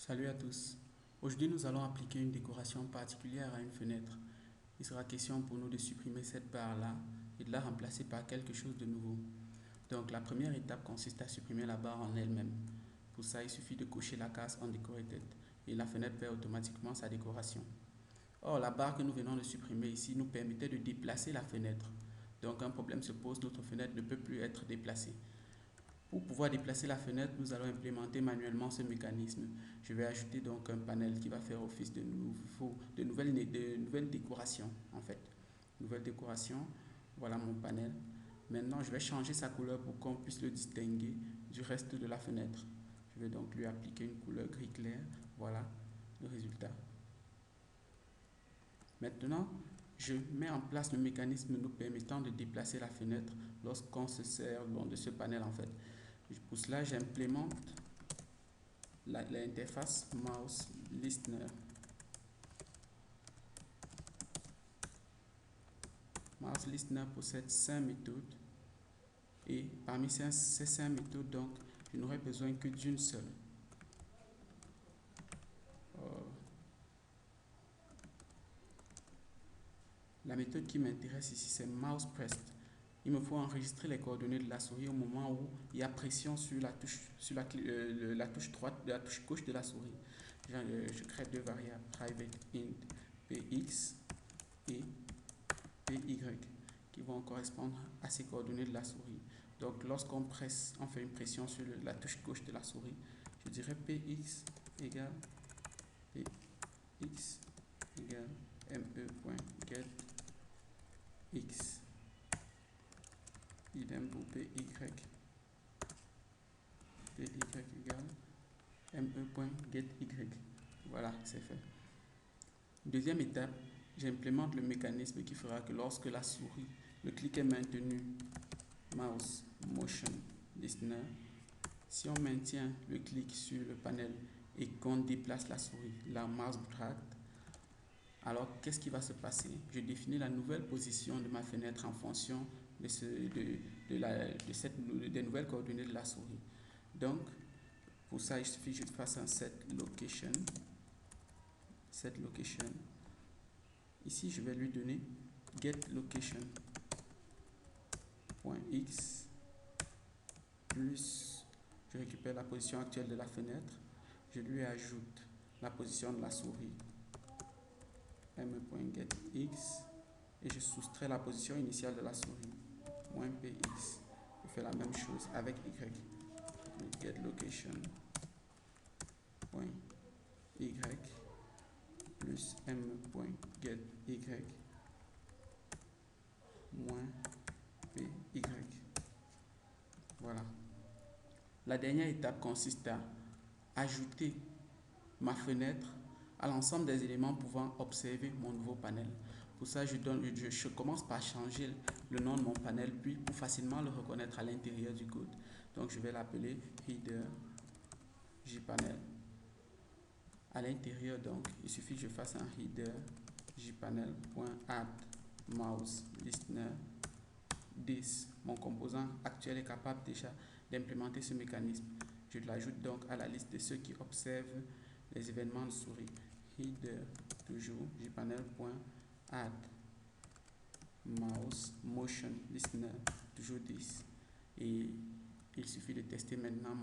Salut à tous. Aujourd'hui, nous allons appliquer une décoration particulière à une fenêtre. Il sera question pour nous de supprimer cette barre-là et de la remplacer par quelque chose de nouveau. Donc, la première étape consiste à supprimer la barre en elle-même. Pour ça, il suffit de cocher la case Undecorated et la fenêtre perd automatiquement sa décoration. Or, la barre que nous venons de supprimer ici nous permettait de déplacer la fenêtre. Donc, un problème se pose, notre fenêtre ne peut plus être déplacée. Pour pouvoir déplacer la fenêtre, nous allons implémenter manuellement ce mécanisme. Je vais ajouter donc un panel qui va faire office de nouvelles décorations en fait. Nouvelle décoration, voilà mon panel. Maintenant, je vais changer sa couleur pour qu'on puisse le distinguer du reste de la fenêtre. Je vais donc lui appliquer une couleur gris clair. Voilà le résultat. Maintenant, je mets en place le mécanisme nous permettant de déplacer la fenêtre lorsqu'on se sert de ce panel en fait. Pour cela, j'implémente l'interface Mouse Listener. Mouse Listener possède 5 méthodes et parmi ces 5 méthodes, donc, je n'aurai besoin que d'une seule. La méthode qui m'intéresse ici, c'est Mouse Pressed. Il me faut enregistrer les coordonnées de la souris au moment où il y a pression sur la touche, la touche droite, la touche gauche de la souris. Je crée deux variables, private int px et py, qui vont correspondre à ces coordonnées de la souris. Donc, lorsqu'on presse, on fait une pression sur la touche gauche de la souris, je dirais px égale px égale me.get x. Idem pour py. Py égale me.getY. Voilà, c'est fait. Deuxième étape, j'implémente le mécanisme qui fera que lorsque la souris, le clic est maintenu, mouse motion listener, si on maintient le clic sur le panel et qu'on déplace la souris, la mouse drag, alors qu'est-ce qui va se passer? Je définis la nouvelle position de ma fenêtre en fonction des nouvelles coordonnées de la souris. Donc, pour ça, il suffit que je fasse un set location. Ici, je vais lui donner get location .x plus, je récupère la position actuelle de la fenêtre, je lui ajoute la position de la souris me.getx et je soustrais la position initiale de la souris .px. Je fais la même chose avec y. Get location .y plus m.getY moins py. Voilà. La dernière étape consiste à ajouter ma fenêtre à l'ensemble des éléments pouvant observer mon nouveau panel. Pour ça, je commence par changer le nom de mon panel, puis pour facilement le reconnaître à l'intérieur du code. Donc, je vais l'appeler header jpanel. À l'intérieur, donc, il suffit que je fasse un header jpanel.add mouse listener this. Mon composant actuel est capable déjà d'implémenter ce mécanisme. Je l'ajoute donc à la liste de ceux qui observent les événements de souris. Header toujours jpanel.add mouse motion listener toujours 10 et il suffit de tester maintenant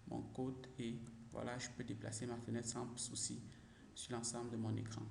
mon code et voilà, je peux déplacer ma fenêtre sans souci sur l'ensemble de mon écran.